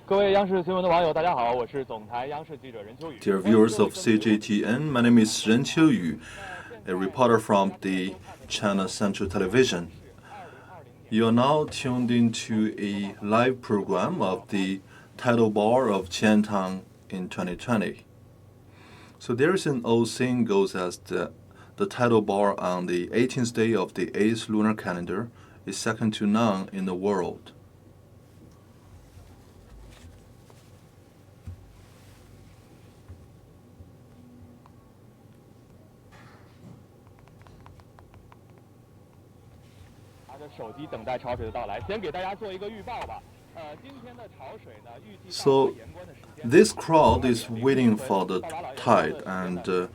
各位央视新闻的网友，大家好，我是总台央视记者任秋雨。Dear viewers of CGTN, my name is Ren Qiuyu, a reporter from the China Central Television. You are now tuned into a live program of the tidal bar of Qiantang in 2020. So there is an old saying goes as the tidal bar on the 18th day of the 8th lunar calendar is second to none in the world. So this crowd is waiting for the tide, and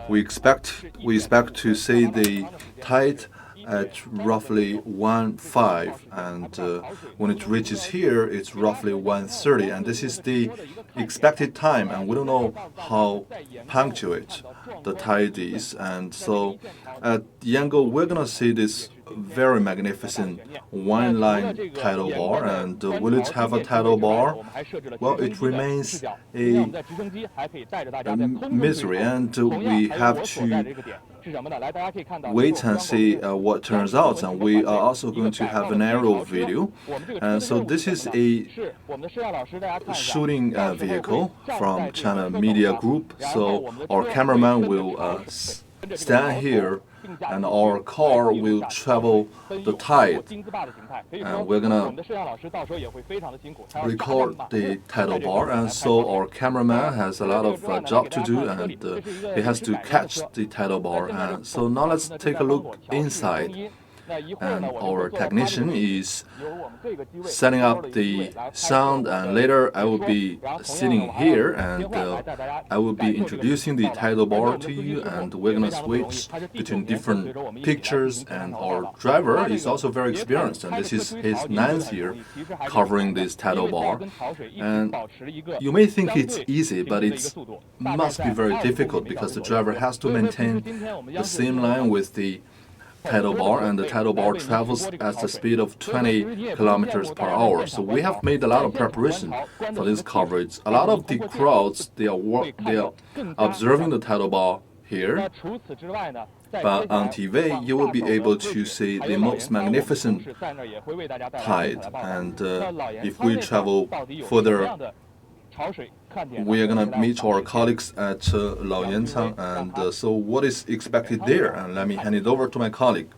we expect to see the tide at roughly 1:05, and when it reaches here, it's roughly 1:30, and this is the expected time, and we don't know how punctuate the tide is, and so at Yangon we're gonna see this very magnificent one-line tidal bar, and will it have a tidal bar? Well, it remains a mystery, and we have to wait and see what turns out, and we are also going to have an aerial video. And so this is a shooting vehicle from China Media Group, so our cameraman will stand here and our car will travel the tide, and we're gonna record the tidal bar, and so our cameraman has a lot of job to do, and he has to catch the tidal bar. And so now let's take a look inside, and our technician is setting up the sound, and later I will be sitting here, and I will be introducing the tidal bar to you, and we're gonna switch between different pictures, and our driver is also very experienced, and this is his 9th year covering this tidal bar. And you may think it's easy, but it must be very difficult because the driver has to maintain the same line with the tidal bar, and the tidal bar travels at the speed of 20 kilometers per hour. So we have made a lot of preparation for this coverage. A lot of the crowds, they are observing the tidal bar here, but on TV you will be able to see the most magnificent tide, and if we travel further, we are going to meet our colleagues at Qiantang, and so what is expected there? And let me hand it over to my colleague.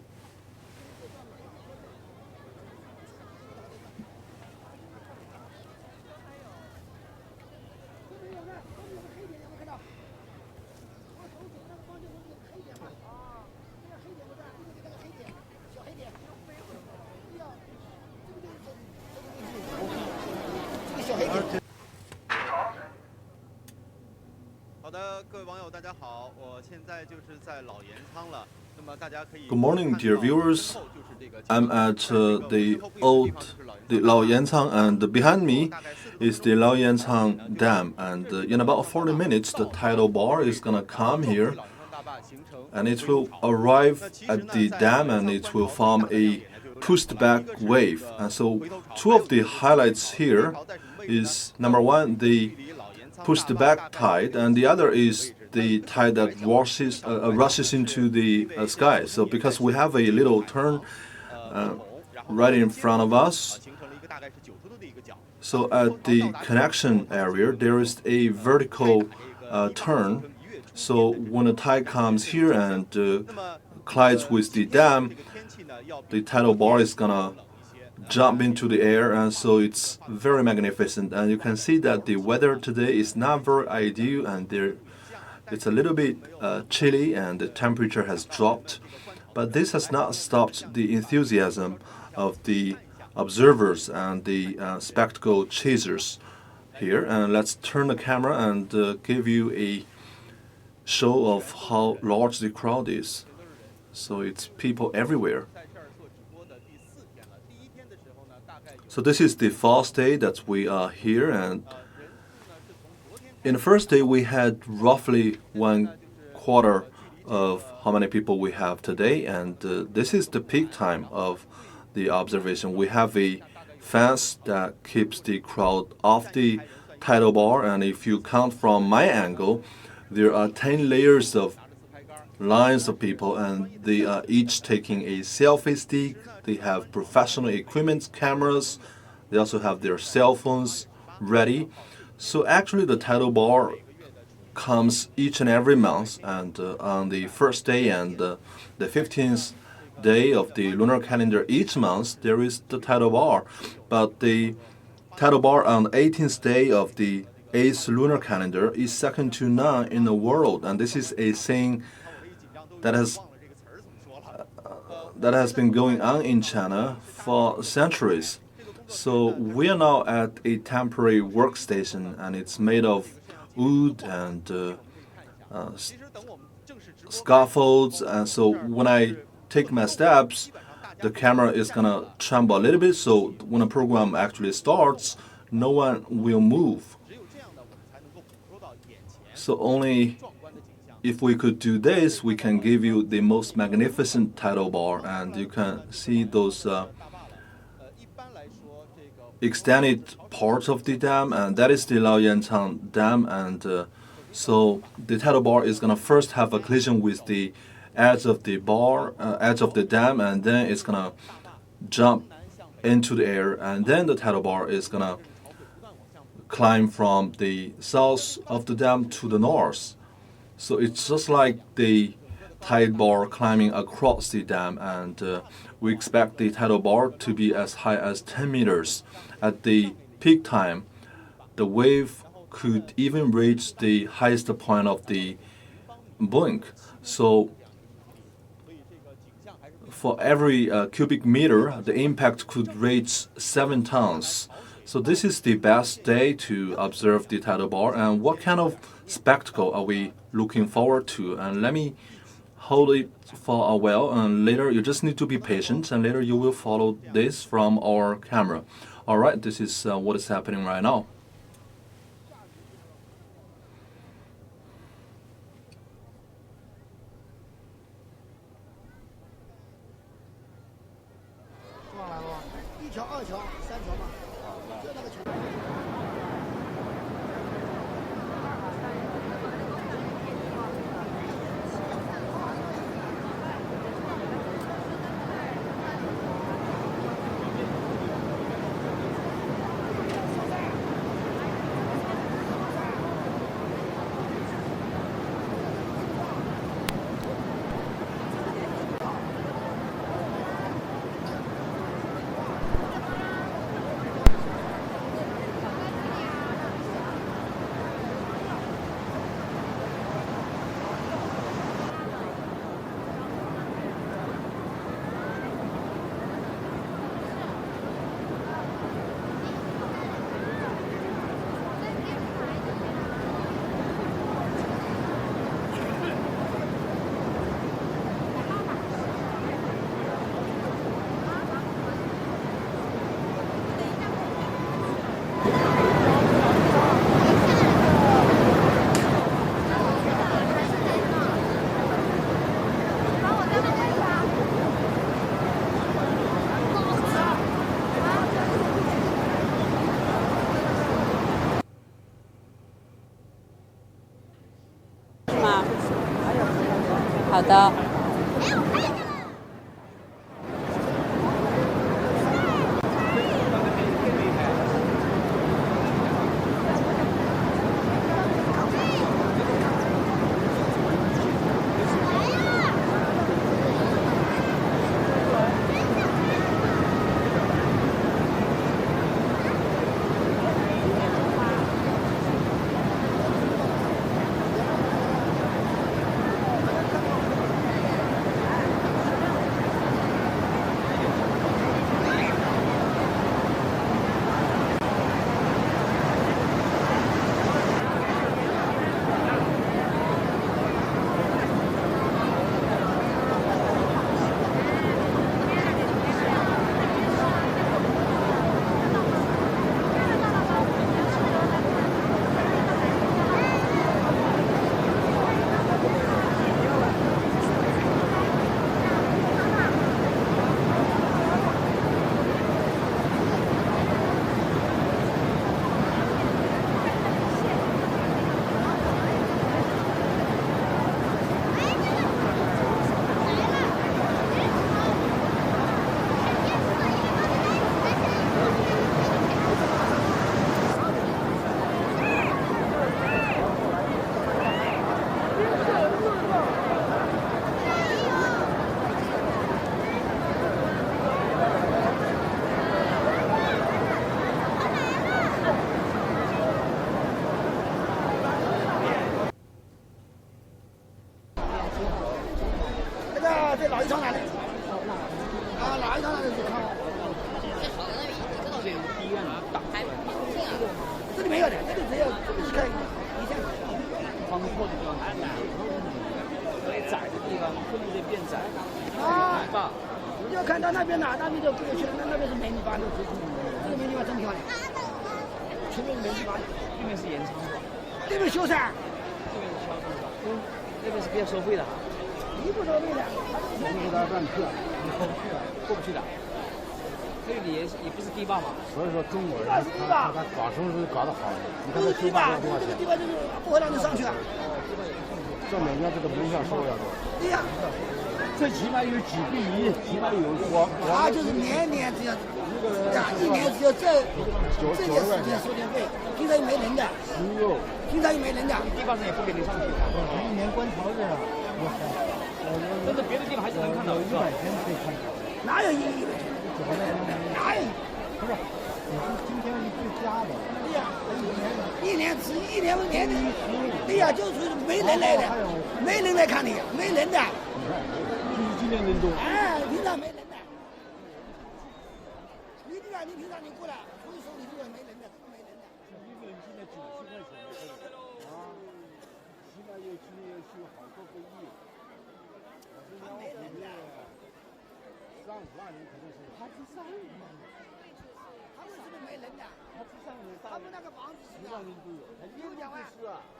Good morning, dear viewers. I'm at the Qiantang, and behind me is the Qiantang Dam, and in about 40 minutes the tidal bar is gonna come here, and it will arrive at the dam, and it will form a pushed back wave. And so two of the highlights here is, number one, the pushed back tide, and the other is the tide that rushes into the sky. So because we have a little turn right in front of us, so at the connection area there is a vertical turn. So when the tide comes here and collides with the dam, the tidal bar is gonna jump into the air, and so it's very magnificent. And you can see that the weather today is not very ideal, and it's a little bit chilly, and the temperature has dropped, but this has not stopped the enthusiasm of the observers and the spectacle chasers here. And let's turn the camera and give you a show of how large the crowd is. So it's people everywhere. So this is the first day that we are here, and in the first day we had roughly 1/4 of how many people we have today, and this is the peak time of the observation. We have a fence that keeps the crowd off the tidal bar. And if you count from my angle, there are 10 layers of lines of people, and they are each taking a selfie stick. They have professional equipment, cameras. They also have their cell phones ready. So actually the tidal bar comes each and every month, and on the first day and the 15th day of the lunar calendar each month there is the tidal bar. But the tidal bar on the 18th day of the 8th lunar calendar is second to none in the world, and this is a thing that has been going on in China for centuries. So we are now at a temporary workstation, and it's made of wood and scaffolds. And so when I take my steps, the camera is gonna tremble a little bit. So when the program actually starts, no one will move. So only if we could do this, we can give you the most magnificent tidal bar, and you can see those extended parts of the dam, and that is the Qiantang Dam. And so the tidal bar is gonna first have a collision with the edge of the edge of the dam, and then it's gonna jump into the air, and then the tidal bar is gonna climb from the south of the dam to the north. So it's just like the tidal bar climbing across the dam, and we expect the tidal bar to be as high as 10 meters. At the peak time, the wave could even reach the highest point of the blink. So for every cubic meter, the impact could reach 7 tons. So this is the best day to observe the tidal bar. And what kind of spectacle are we looking forward to? And let me hold it for a while, and later you just need to be patient, and later you will follow this from our camera. All right, this is what is happening right now.好的。上来是看。这里没有的，这里只有一开一天。方阔的地方太难了，最窄的地方不能再变窄。啊，你要看到那边哪，那边就过去了，那边是美女坝的，这个美女坝真漂亮。前面是美女坝，对面是延昌是吧？那边修缮。这边是销售的，那边是不要收费的哈。你不收费的，你不给他上去，你过不去了，过不去的。这里也不是堤坝嘛，所以说中国人他搞生意搞得好，你看这堤坝多少钱？堤坝就是不会让你上去啊。这每年这个门票收要多少？对呀，最起码有几个亿，起码有他就是年年只要，一年只有这件时间收电费，平常也没人的，平常也没人的。堤坝上也不给你上去，一年关条子啊，但是别的地方还是能看到，是吧？可以看到。哪有意义？哪有？不是，你是今天是最佳的。对呀，一年对呀，就是没人来的，没人来看你，没人的。你看，就是今年人多。哎，平常没人的。你平常你过来，所以说你这个没人的，没人的。一个人现在90块钱啊，起码今年要修好多个亿。他没人的。3、5万人肯定是。他是3、5万人。他们是不是没人的？他们那个房子是10万人都有。有讲啊，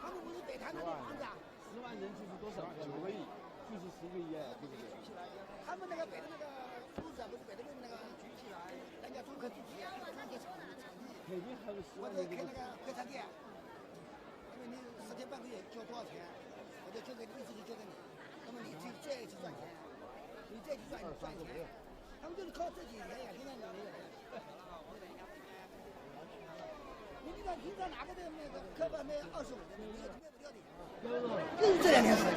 他们不是北滩那个房子啊10万人就是多少？9个亿，就是10个亿啊，对不对？他们那个北的那个屋子啊，不是北的那个举起来，人家中科主题，中科场地，肯定还有10或万人。者开那个快餐店，因为你10天半个月交多少钱，我就交给你，一直就交给你，那么你再去赚钱，你再去赚钱，他们就是靠这几年呀，现在你没有。你平常哪个那个课本卖25，卖不掉的，就是这2天时间。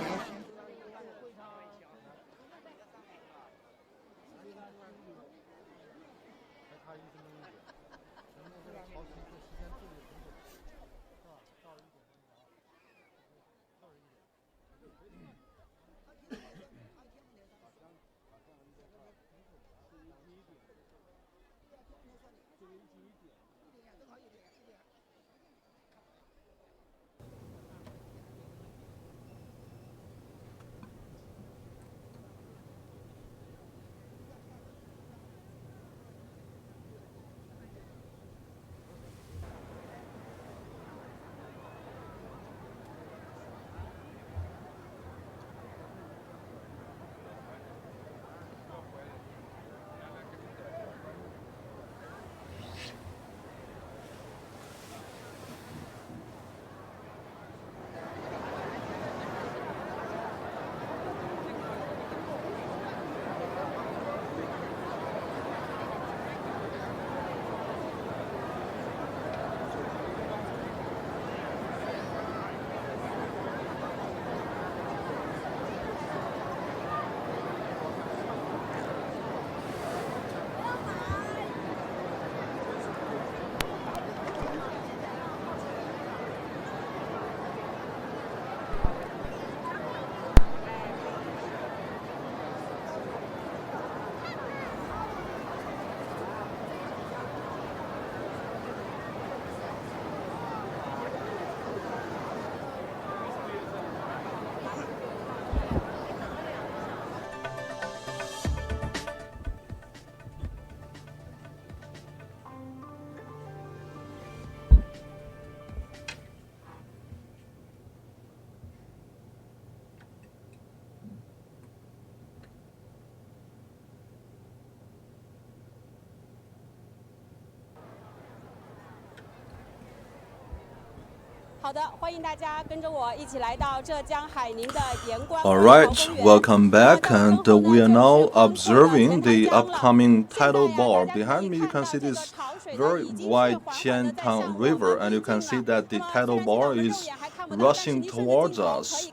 好的，欢迎大家跟着我一起来到浙江海宁的盐官。All right, welcome back, and we are now observing the upcoming tidal bar. Behind me, you can see this very wide Qiantang River, and you can see that the tidal bar is rushing towards us.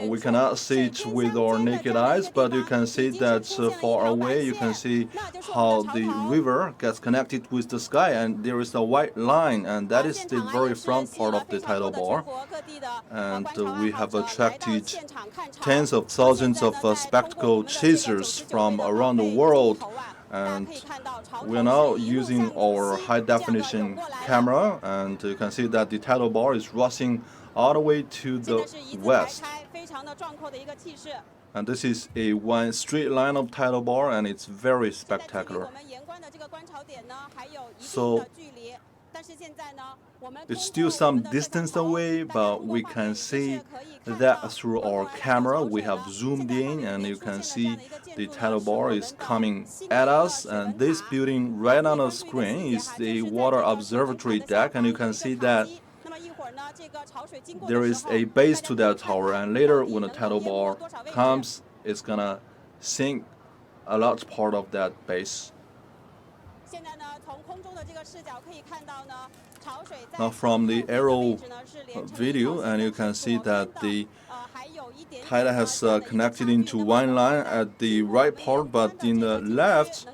We cannot see it with our naked eyes, but you can see that far away. You can see how the river gets connected with the sky, and there is a white line, and that is the very front part of the tidal bar. And we have attracted tens of thousands of spectacle chasers from around the world And we are now using our high definition camera, and you can see that the tidal bar is rushing all the way to the west. And this is a one straight line of tidal bar, and it's very spectacular. So it's still some distance away, but we can see that through our camera. We have zoomed in, and you can see the tidal bar is coming at us. And this building right on the screen is the water observatory deck, and you can see that there is a base to that tower, and later when the tidal bar comes, it's gonna sink a large part of that base. Now from the aerial video, and you can see that the tidal has connected into one line at the right part, but in the left,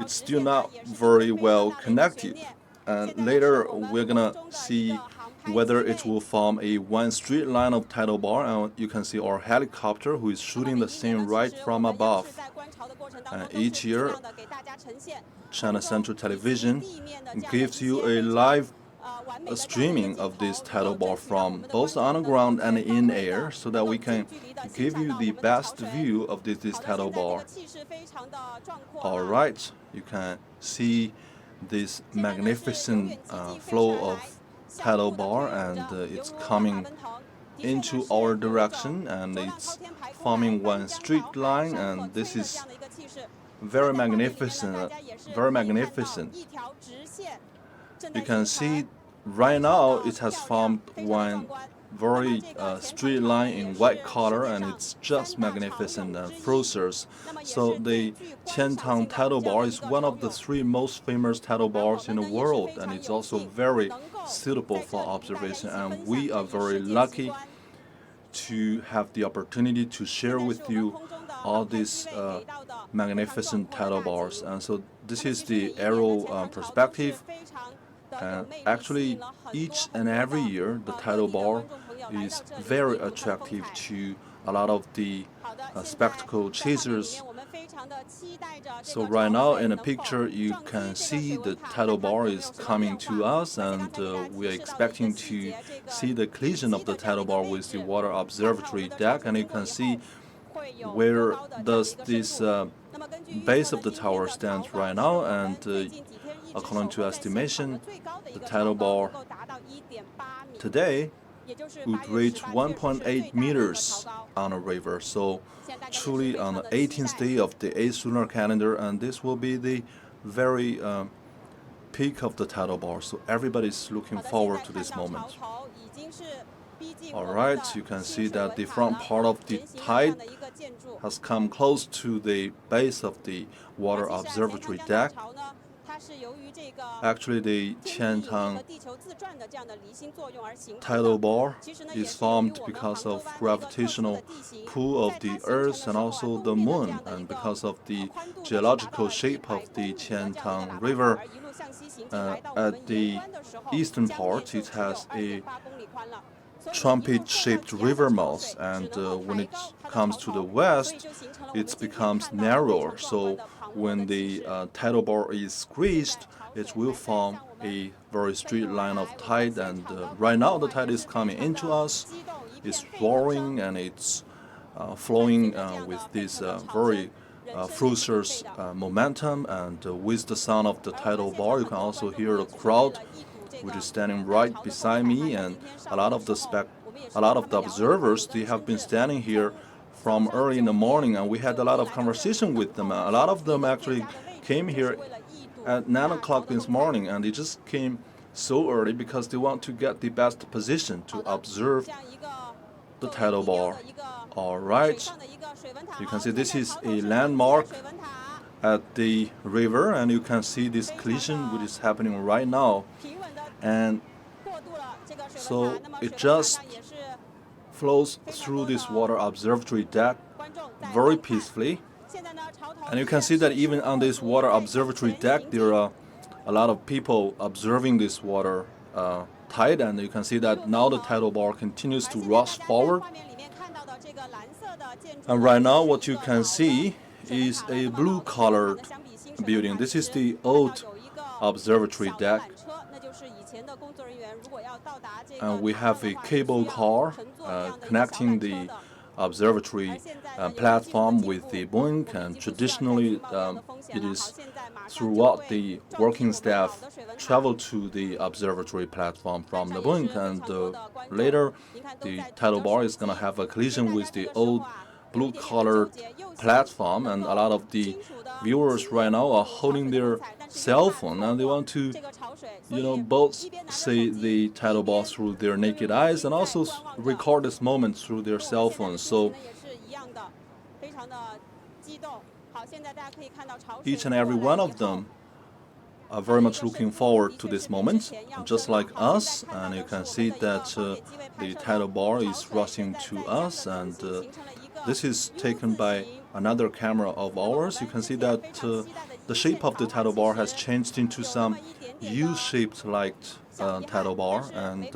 it's still not very well connected. And later we're gonna see whether it will form a one straight line of tidal bar, and you can see our helicopter who is shooting the scene right from above. And each year, China Central Television gives you a live streaming of this tidal bar from both on the ground and in air, so that we can give you the best view of this tidal bar. Alright, you can see this magnificent flow of tidal bar, and it's coming into our direction, and it's forming one straight line, and this is very magnificent, very magnificent. You can see right now it has formed one very straight line in white color, and it's just magnificent and frozen. So the Qiantang tidal bar is one of the 3 most famous tidal bars in the world, and it's also very suitable for observation, and we are very lucky to have the opportunity to share with you all these magnificent tidal bars. And so this is the aerial perspective, and actually each and every year the tidal bar is very attractive to a lot of the spectacle chasers. So right now in the picture you can see the tidal bar is coming to us, and we are expecting to see the collision of the tidal bar with the water observatory deck, and you can see where does this base of the tower stands right now, and according to estimation, the tidal bar today would reach 1.8 meters on a river. So truly on the 18th day of the 8th lunar calendar, and this will be the very peak of the tidal bar. So everybody's looking forward to this moment. Alright, you can see that the front part of the tide has come close to the base of the water observatory deck. Actually, the Qiantang tidal bar is formed because of gravitational pull of the Earth and also the Moon, and because of the geological shape of the Qiantang River. At the eastern part, it has a trumpet-shaped river mouth, and when it comes to the west, it becomes narrower. So when the tidal bar is squeezed, it will form a very straight line of tide, and right now the tide is coming into us. It's roaring, and it's flowing with this very furious momentum, and with the sound of the tidal bar, you can also hear the crowd which is standing right beside me, and a lot of the observers, they have been standing here from early in the morning, and we had a lot of conversation with them. A lot of them actually came here at 9 o'clock this morning, and they just came so early because they want to get the best position to observe the tidal bar. Alright, you can see this is a landmark at the river, and you can see this collision which is happening right now. And so it just flows through this water observatory deck very peacefully. And you can see that even on this water observatory deck, there are a lot of people observing this water tide, and you can see that now the tidal bar continues to rush forward. And right now what you can see is a blue-colored building. This is the old observatory deck. And we have a cable car connecting the observatory platform with the buoy, and traditionally it is throughout the working staff travel to the observatory platform from the buoy, and later the tidal bar is going to have a collision with the old blue-colored platform, and a lot of the viewers right now are holding their cell phone and they want to, both see the tidal bar through their naked eyes and also record this moment through their cell phones. So each and every one of them are very much looking forward to this moment, just like us. And you can see that the tidal bar is rushing to us, and this is taken by another camera of ours. You can see that the shape of the tidal bar has changed into some U-shaped like tidal bar, and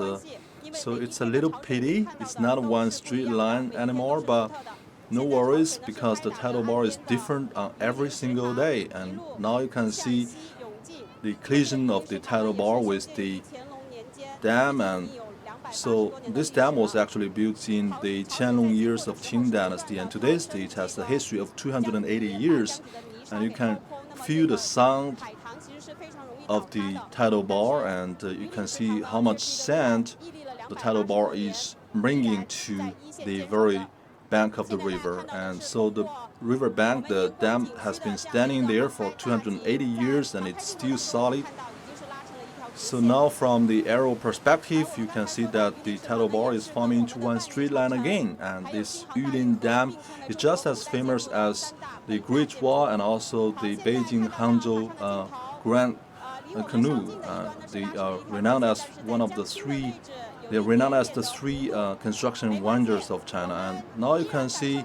so it's a little pity it's not one straight line anymore, but no worries, because the tidal bar is different on every single day. And now you can see the collision of the tidal bar with the dam. And so this dam was actually built in the Qianlong years of Qing dynasty, and today's it has a history of 280 years. And you can feel the sound of the tidal bar, and you can see how much sand the tidal bar is bringing to the very bank of the river. And so the river bank, the dam, has been standing there for 280 years and it's still solid. So now from the aerial perspective, you can see that the tidal bar is forming into one straight line again, and this Yulin Dam is just as famous as the Great Wall and also the Beijing-Hangzhou Grand Canoe. They are renowned as they're renowned as the three construction wonders of China. And now you can see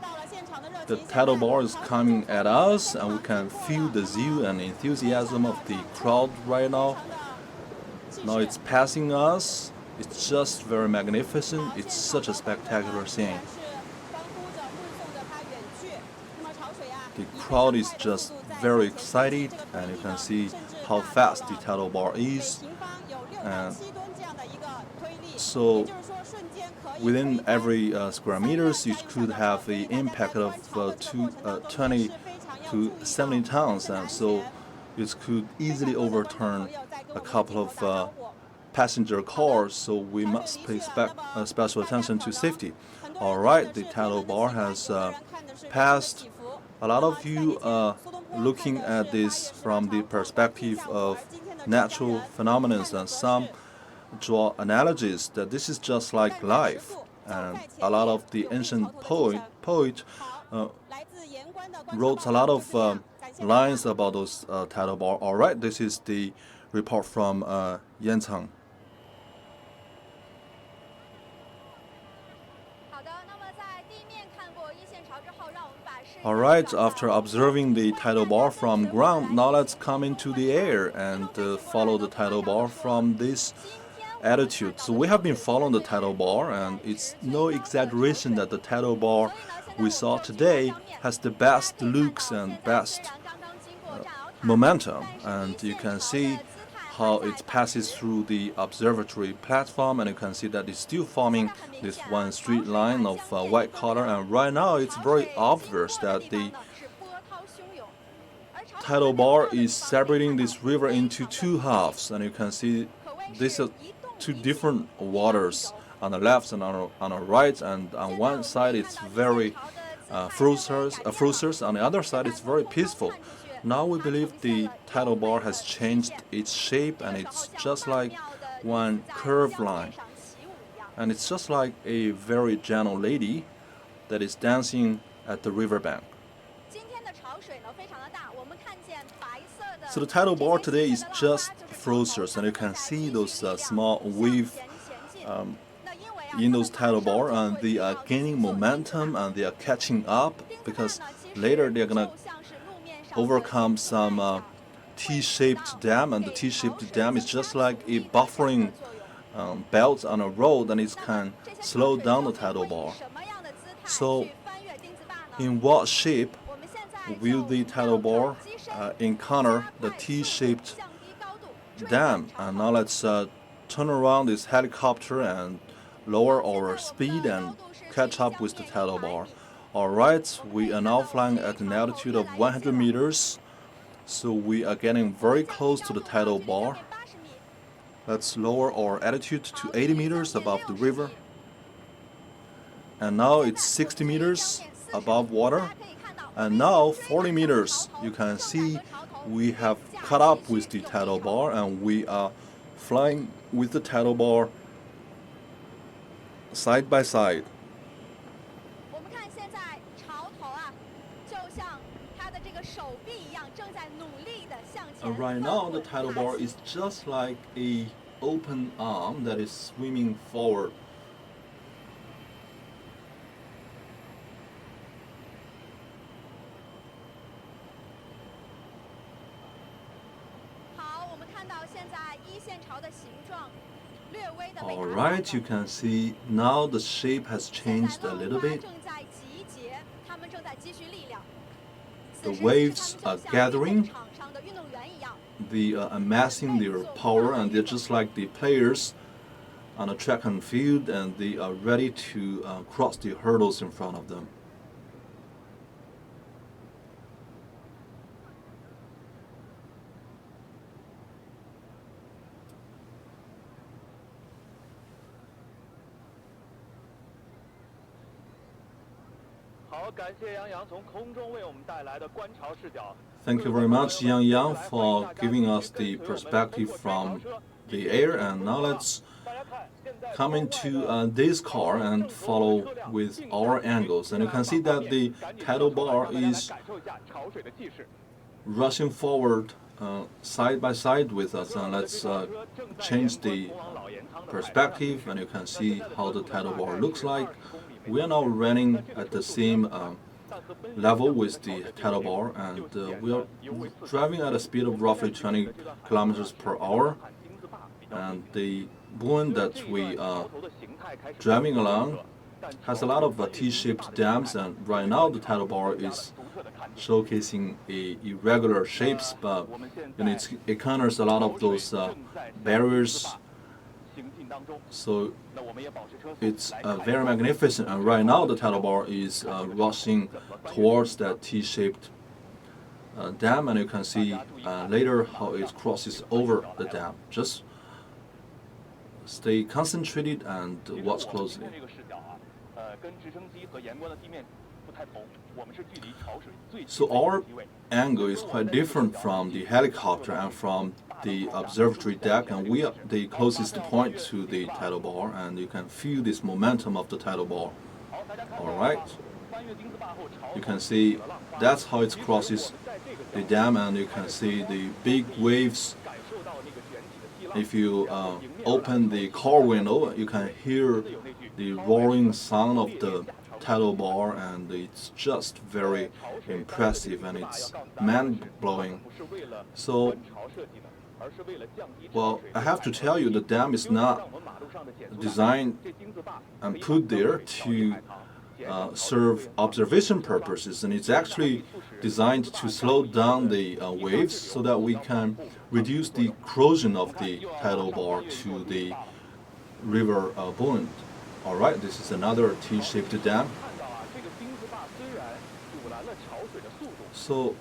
the tidal bar is coming at us, and we can feel the zeal and enthusiasm of the crowd right now. Now it's passing us. It's just very magnificent. It's such a spectacular scene. The crowd is just very excited, and you can see how fast the tidal bar is. And so within every square meters, you could have the impact of 20 to 70 tons, and so it could easily overturn a couple of passenger cars. So we must pay special attention to safety. All right, the tidal bar has passed. A lot of you are looking at this from the perspective of natural phenomena, and some draw analogies that this is just like life. And a lot of the ancient poet wrote a lot of lines about those tidal bar. All right, this is the report from Qiantang. All right, after observing the tidal bar from ground, now let's come into the air and follow the tidal bar from this altitude. So we have been following the tidal bar, and it's no exaggeration that the tidal bar we saw today has the best looks and best momentum. And you can see how it passes through the observatory platform, and you can see that it's still forming this one straight line of white color. And right now it's very obvious that the tidal bar is separating this river into two halves, and you can see these are two different waters on the left and on the right. And on one side it's very ferocious, on the other side it's very peaceful. Now we believe the tidal bar has changed its shape, and it's just like one curved line. And it's just like a very gentle lady that is dancing at the riverbank. So the tidal bar today is just ferocious, and you can see those small waves in those tidal bar, and they are gaining momentum and they are catching up, because later they're gonna overcome some T-shaped dam, and the T-shaped dam is just like a buffering belt on a road, and it can slow down the tidal bar. So in what shape will the tidal bar encounter the T-shaped dam. And now let's turn around this helicopter and lower our speed and catch up with the tidal bar. Alright, we are now flying at an altitude of 100 meters, so we are getting very close to the tidal bar. Let's lower our altitude to 80 meters above the river. And now it's 60 meters above water. And now 40 meters. You can see we have caught up with the tidal bar and we are flying with the tidal bar side by side. And right now the tidal bar is just like an open arm that is swimming forward. Alright, you can see now the shape has changed a little bit. The waves are gathering, they are amassing their power, and they're just like the players on a track and field, and they are ready to cross the hurdles in front of them. Thank you very much, Yang, for giving us the perspective from the air. And now let's come into this car and follow with our angles. And you can see that the tidal bar is rushing forward side by side with us. And let's change the perspective, and you can see how the tidal bar looks like. We are now running at the same level with the tidal bar, and we are driving at a speed of roughly 20 kilometers per hour. And the buoy that we are driving along has a lot of T-shaped dams, and right now the tidal bar is showcasing irregular shapes, but it encounters a lot of those barriers. So it's very magnificent, and right now the tidal bar is rushing towards that T-shaped dam, and you can see later how it crosses over the dam. Just stay concentrated and watch closely. So our angle is quite different from the helicopter and from the observatory deck, and we are the closest point to the tidal bar, and you can feel this momentum of the tidal bar. Alright, you can see that's how it crosses the dam, and you can see the big waves. If you open the car window, you can hear the roaring sound of the tidal bar, and it's just very impressive and it's mind-blowing. So, well, I have to tell you, the dam is not designed and put there to serve observation purposes, and it's actually designed to slow down the waves so that we can reduce the corrosion of the tidal bar to the river buoyant. Alright, this is another T-shaped dam. So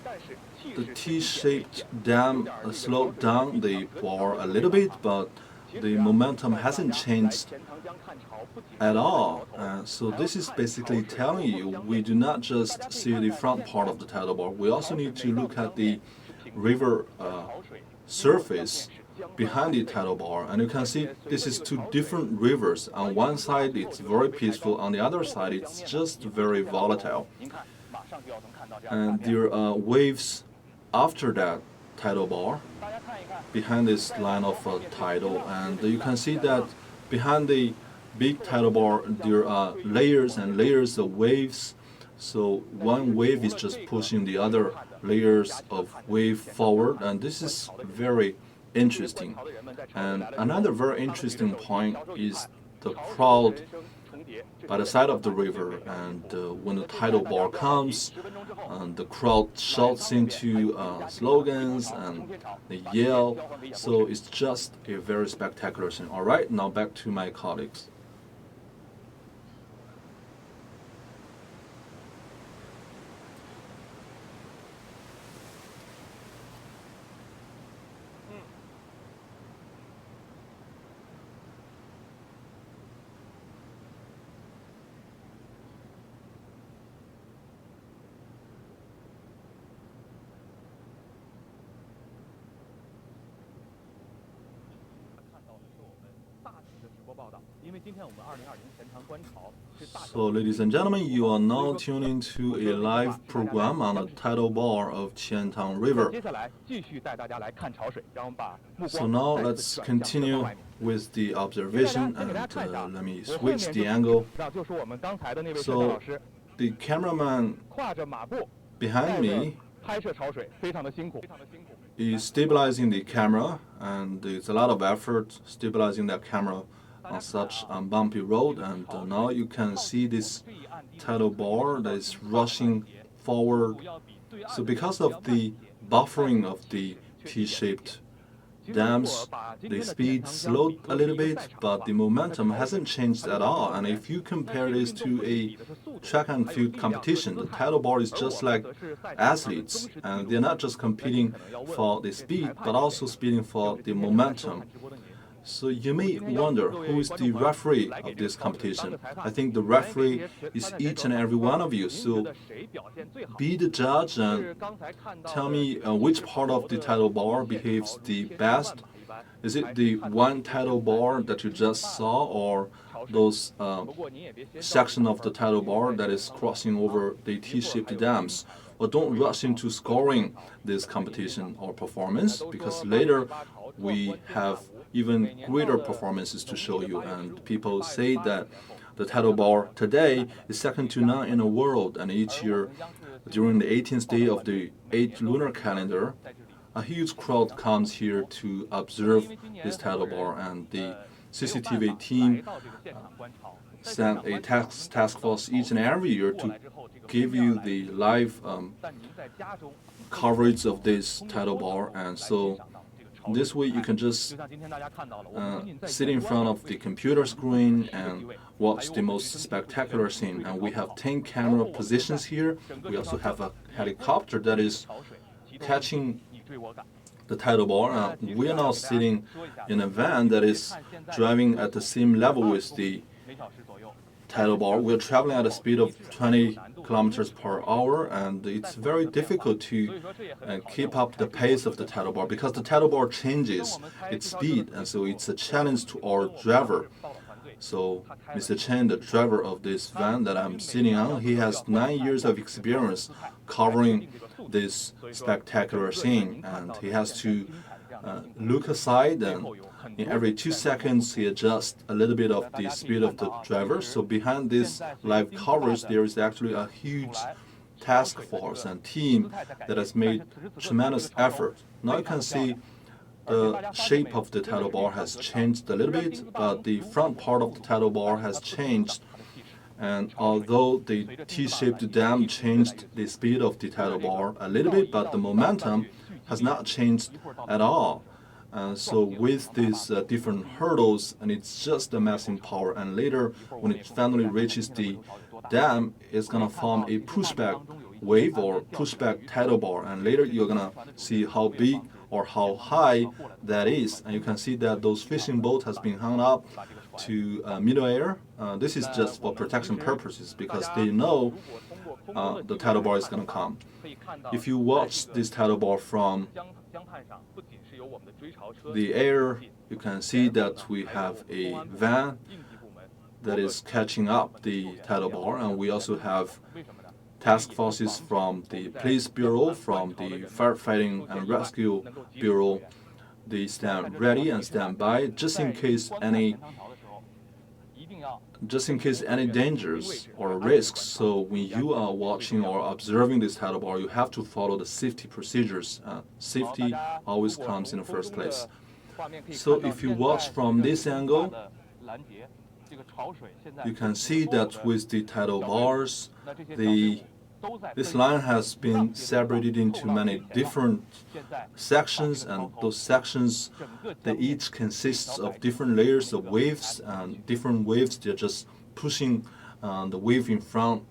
the T-shaped dam slowed down the bar a little bit, but the momentum hasn't changed at all. So this is basically telling you we do not just see the front part of the tidal bar, we also need to look at the river surface behind the tidal bar, and you can see this is two different rivers. On one side it's very peaceful, on the other side it's just very volatile, and there are waves after that tidal bar behind this line of tidal, and you can see that behind the big tidal bar there are layers and layers of waves. So one wave is just pushing the other layers of wave forward, and this is very interesting. And another very interesting point is the crowd by the side of the river, and when the tidal bar comes, the crowd shouts into slogans and they yell. So it's just a very spectacular scene. All right, now back to my colleagues. So, ladies and gentlemen, you are now tuning to a live program on the tidal bar of Qiantang River. So now let's continue with the observation, and let me switch the angle. So the cameraman behind me is stabilizing the camera, and it's a lot of effort stabilizing that camera on such a bumpy road. And now you can see this tidal bar that is rushing forward. So because of the buffering of the T-shaped dams, the speed slowed a little bit, but the momentum hasn't changed at all. And if you compare this to a track and field competition, the tidal bar is just like athletes, and they're not just competing for the speed, but also speeding for the momentum. So you may wonder, who is the referee of this competition? I think the referee is each and every one of you. So be the judge and tell me which part of the tidal bar behaves the best. Is it the one tidal bar that you just saw, or those section of the tidal bar that is crossing over the T-shaped dams? Well, don't rush into scoring this competition or performance, because later we have even greater performances to show you. And people say that the tidal bar today is second to none in the world, and each year during the 18th day of the 8th lunar calendar, a huge crowd comes here to observe this tidal bar, and the CCTV team send a task force each and every year to give you the live coverage of this tidal bar. And so this way you can just sit in front of the computer screen and watch the most spectacular scene. And we have 10 camera positions here. We also have a helicopter that is catching the tidal bar. We are now sitting in a van that is driving at the same level with the tidal bar. We're traveling at a speed of 20 kilometers per hour, and it's very difficult to keep up the pace of the tidal bar, because the tidal bar changes its speed, and so it's a challenge to our driver. So Mr. Chen, the driver of this van that I'm sitting on, he has 9 years of experience covering this spectacular scene, and he has to look aside, and in every 2 seconds he adjusts a little bit of the speed of the driver. So behind this live coverage there is actually a huge task force and team that has made tremendous effort. Now you can see the shape of the tidal bar has changed a little bit, but the front part of the tidal bar has changed. And although the T-shaped dam changed the speed of the tidal bar a little bit, but the momentum has not changed at all. So with these different hurdles, and it's just a massive power, and later when it finally reaches the dam, it's going to form a pushback wave or pushback tidal bar, and later you're going to see how big or how high that is. And you can see that those fishing boats has been hung up to midair. This is just for protection purposes, because they know the tidal bar is going to come. If you watch this tidal bar from the air, you can see that we have a van that is catching up the tidal bar, and we also have task forces from the police bureau, from the firefighting and rescue bureau. They stand ready and stand by just in case any dangers or risks. So when you are watching or observing this tidal bar, you have to follow the safety procedures. Safety always comes in the first place. So if you watch from this angle, you can see that with the tidal bars, this line has been separated into many different sections, and those sections, they each consist of different layers of waves, and different waves, they're just pushing the wave in front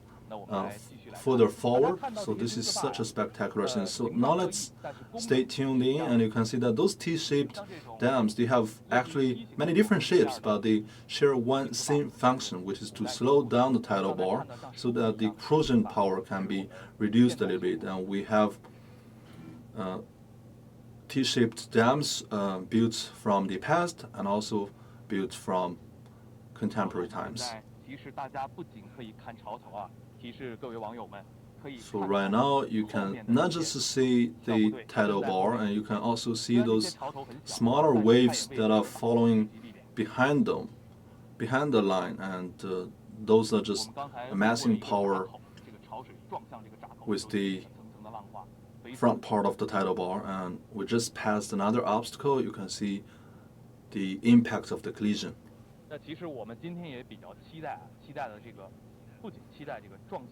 further forward. So this is such a spectacular scene. So now let's stay tuned in, and you can see that those T-shaped dams, they have actually many different shapes, but they share one same function, which is to slow down the tidal bar so that the corrosion power can be reduced a little bit. And we have T-shaped dams built from the past and also built from contemporary times. So right now you can not just see the tidal bar, and you can also see those smaller waves that are following behind them, behind the line, and those are just amassing power with the front part of the tidal bar. And we just passed another obstacle. You can see the impact of the collision.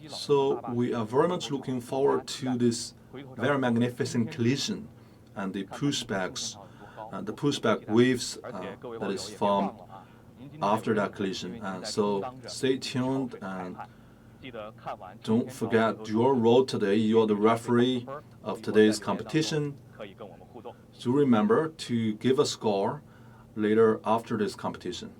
So we are very much looking forward to this very magnificent collision and the pushbacks, the pushback waves that is formed after that collision. And so stay tuned, and don't forget your role today. You are the referee of today's competition. Do remember to give a score later after this competition.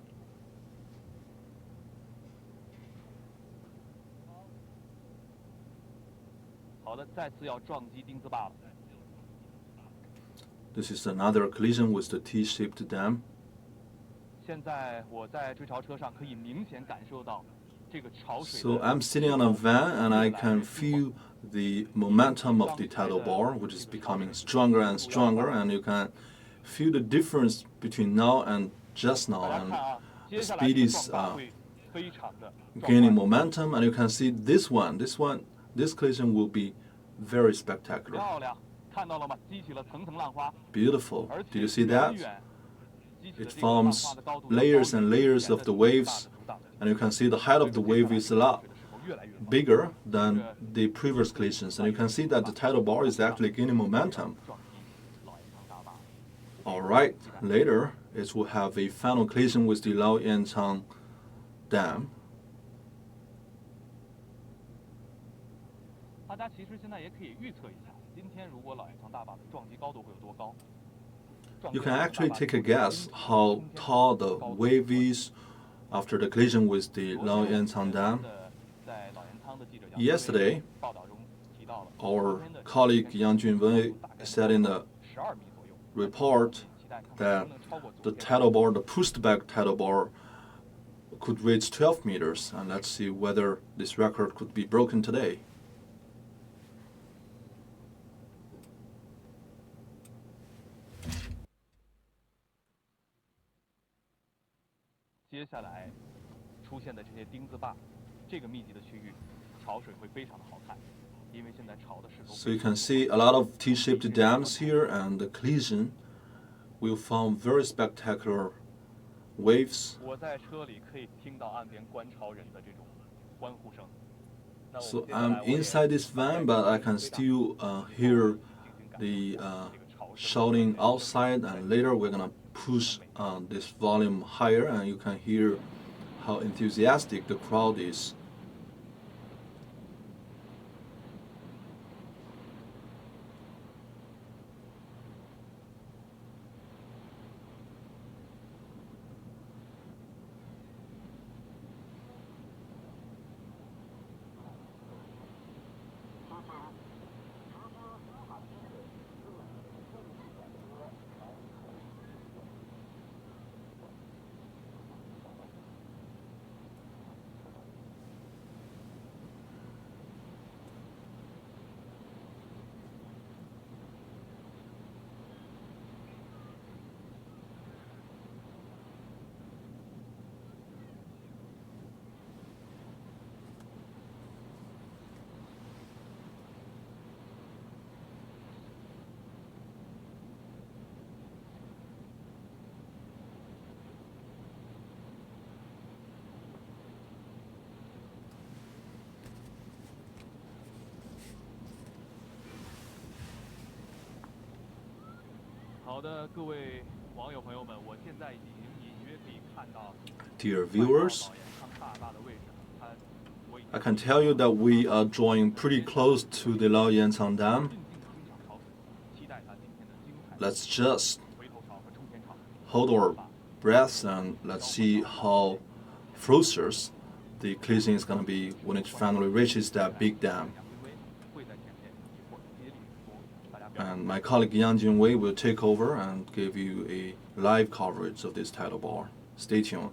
This is another collision with the T-shaped dam. So I'm sitting on a van, and I can feel the momentum of the tidal bar, which is becoming stronger and stronger, and you can feel the difference between now and just now, and the speed is gaining momentum, and you can see this collision will be very spectacular. Beautiful. Do you see that? It forms layers and layers of the waves, and you can see the height of the wave is a lot bigger than the previous collisions, and you can see that the tidal bar is actually gaining momentum. Alright, later it will have a final collision with the Qiantang Dam. You can actually take a guess how tall the wave is after the collision with the Qiantang Dam. Yesterday, our colleague Yang Junwei said in the report that the tidal bar, the pushed back tidal bar, could reach 12 meters, and let's see whether this record could be broken today. So you can see a lot of T-shaped dams here, and the collision will form very spectacular waves. So I'm inside this van, but I can still hear the shouting outside, and later we're gonna push this volume higher, and you can hear how enthusiastic the crowd is. Dear viewers, I can tell you that we are drawing pretty close to the Qiantang Dam. Let's just hold our breaths and let's see how ferocious the collision is going to be when it finally reaches that big dam. And my colleague Yang Junwei will take over and give you a live coverage of this tidal bar. Stay tuned.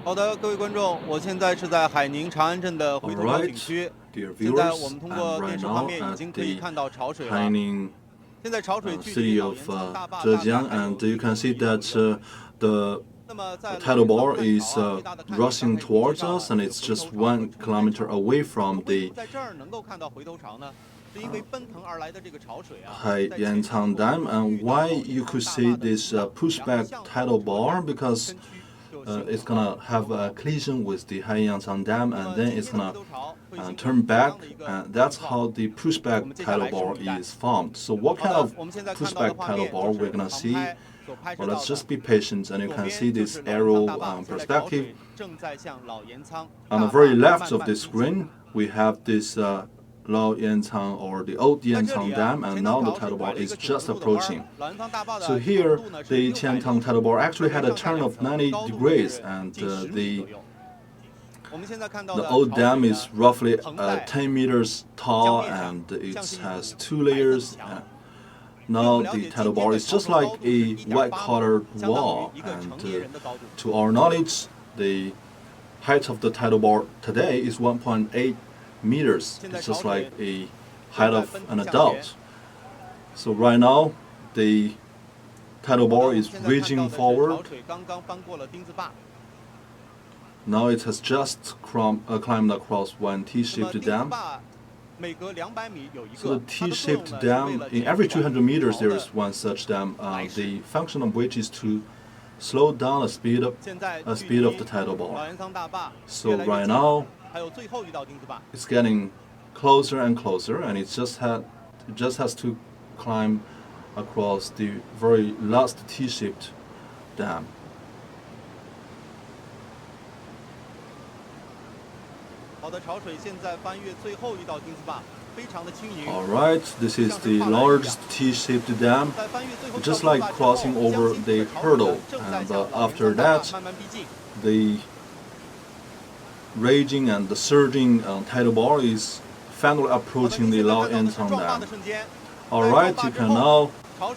好的，各位观众，我现在是在海宁长安镇的回头桥景区。现在我们通过电视画面已经可以看到潮水了。现在潮水距离老盐仓大坝 Zhejiang, and you can see that the tidal bar is rushing towards us, and it's just 1 kilometer away from the Qiantang Dam. And why you could see this pushback tidal bar? Because it's gonna have a collision with the Haining Dam, and then it's gonna turn back, and that's how the pushback tidal bar is formed. So what kind of pushback tidal bar we're gonna see? Well, let's just be patient, and you can see this arrow perspective. On the very left of the screen, we have this Qiantang or the old Qiantang Dam, and now the tidal bar is just approaching. So here, the Qiantang tidal bar actually had a turn of 90 degrees, and the old dam is roughly 10 meters tall, and it has 2 layers. Now the tidal bar is just like a white-colored wall, and to our knowledge, the height of the tidal bar today is 1.8 meters. It's just like a height of an adult. So right now, the tidal bar is reaching forward. Now it has just climbed across one T-shaped dam. So the T-shaped dam, in every 200 meters there is one such dam, the function of which is to slowed down the speed of the tidal bar. So right now, it's getting closer and closer, and it just has to climb across the very last T-shaped dam. Alright, this is the largest T-shaped dam, just like crossing over the hurdle, and after that, the raging and the surging tidal bar is finally approaching the Qiantang Dam. Alright, you can now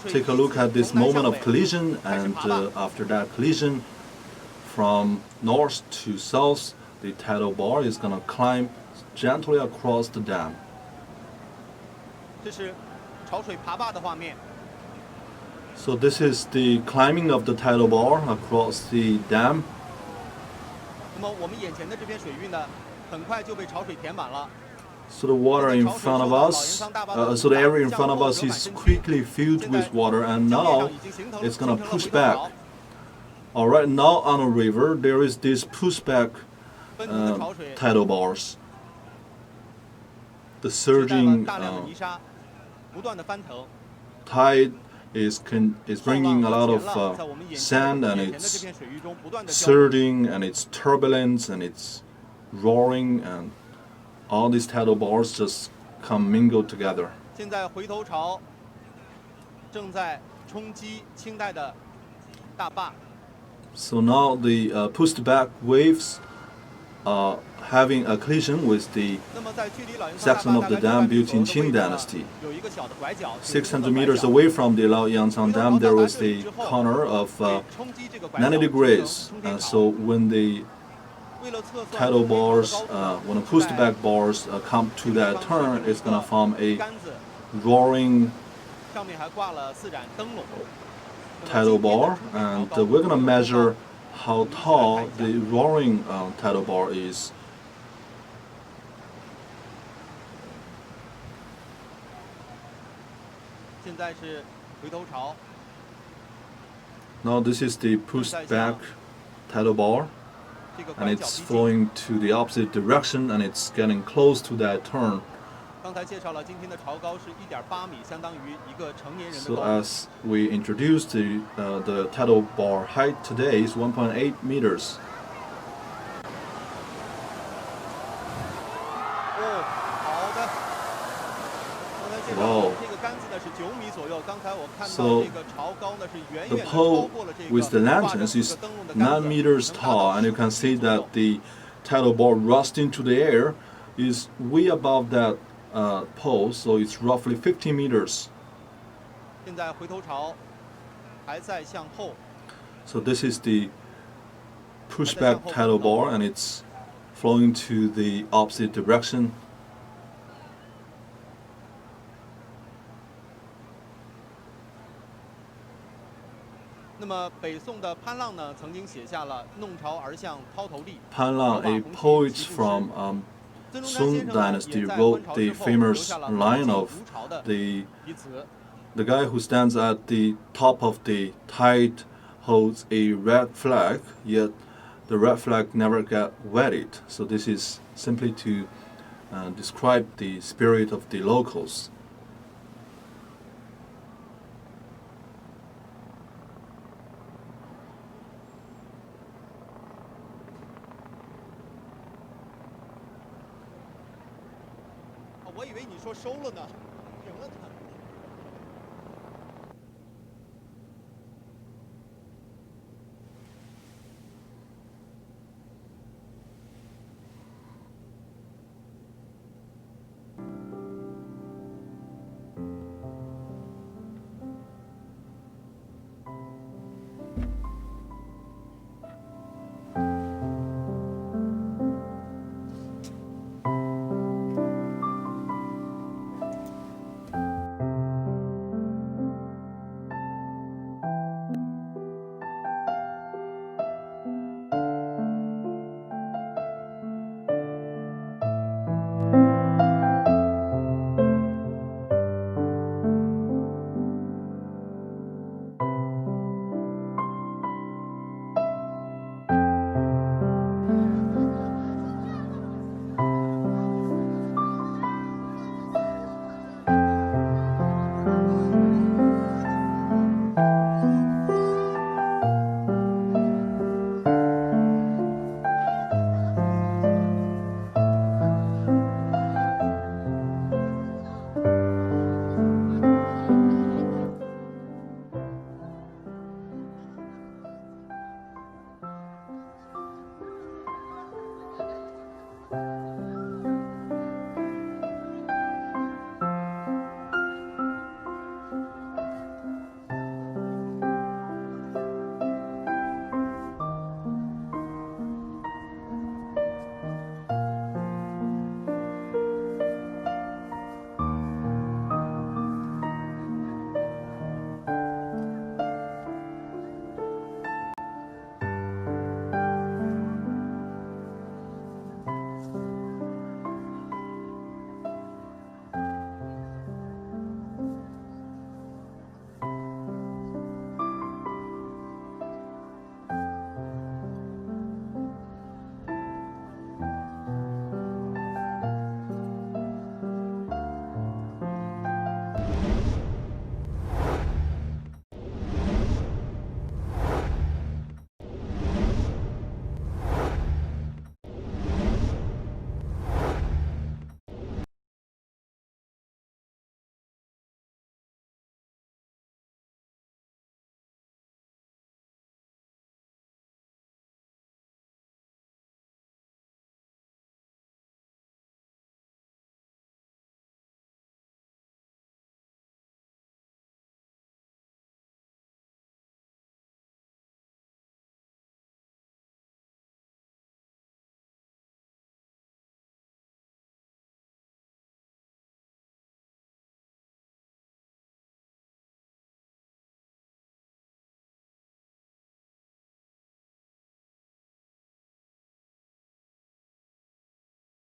take a look at this moment of collision, and after that collision, from north to south, the tidal bar is going to climb gently across the dam. So this is the climbing of the tidal bar across the dam. So the water in front of us, so the area in front of us is quickly filled with water, and now it's going to push back. Alright, now on the river there is this pushback tidal bars. The surging tide is bringing a lot of sand, and it's surging, and it's turbulence, and it's roaring, and all these tidal bars just come mingled together. So now the pushed back waves are having a collision with the section of the dam built in Qing Dynasty. 600 meters away from the Qiantang Dam, there was the corner of 90 degrees. So when the tidal bars, when the pushed back bars come to that turn, it's going to form a roaring tidal bar, and we're going to measure how tall the roaring tidal bar is. Now this is the pushed back tidal bar, and it's flowing to the opposite direction, and it's getting close to that turn. So as we introduced, the tidal bar height today is 1.8 meters. Wow. So the pole with the lanterns is 9 meters tall, and you can see that the tidal bar rushed into the air is way above that pole, so it's roughly 50 meters. So this is the pushback tidal bar, and it's flowing to the opposite direction. Panlang, a poet from Song Dynasty, wrote the famous line of the guy who stands at the top of the tide holds a red flag, yet the red flag never got wetted. So this is simply to describe the spirit of the locals.